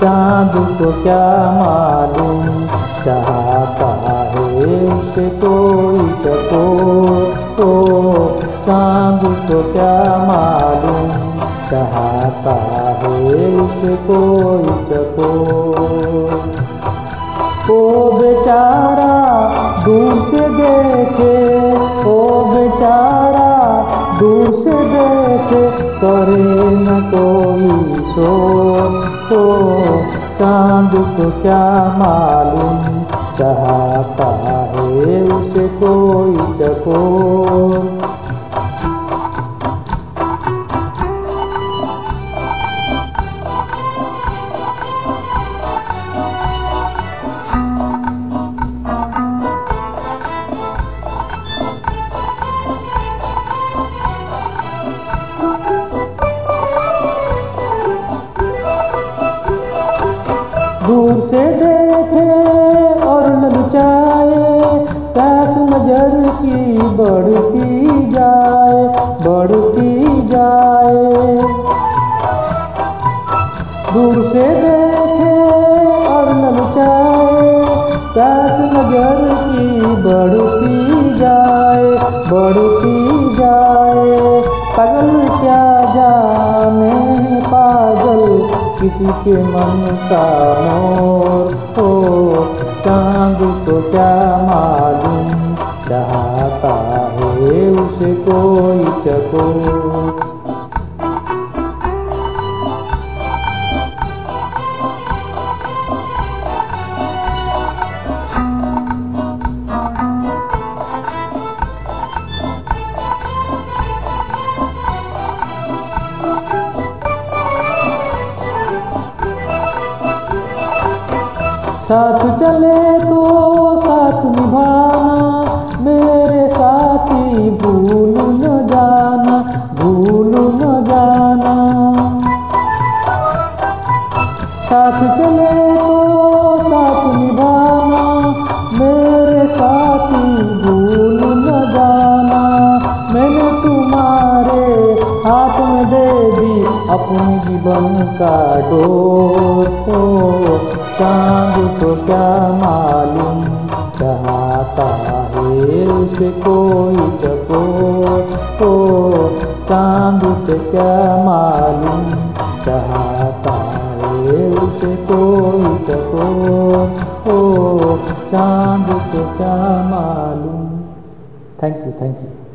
चाँद को क्या मालूम चाहता है उसे कोई चकोर। ओ चाँद को क्या मालूम चाहता है उसे कोई चकोर। ओ बेचारा दूर से देखे, ओ बेचारा दूर से देखे, करे न कोई शोर। ओ चाँद को क्या मालूम चाहता है उसे कोई चकोर। दूर से देखे और ललचाए, प्यास नजर की बढ़ती जाए, बढ़ती जाए। दूर से देखे और ललचाए, प्यास नजर की बढ़ती जाए, बढ़ती जाए। पागल क्या जाने पागल किसी के मन का मोर। ओ चाँद को क्या मालूम चाहता है उसे कोई चकोर। साथ चले तो साथ निभाना, मेरे साथी भूल न जाना, भूल न जाना। साथ चले तो साथ निभाना, मेरे साथी भूल न जाना। मैंने तुम्हारे हाथ में दे दी अपने जीवन का डोर। ओ चाँद को क्या मालूम चाहता है उसे कोई चकोर। ओ चाँद से क्या मालूम चाहता है उसे कोई चकोर। ओ चाँद को क्या मालूम। Thank you, thank you.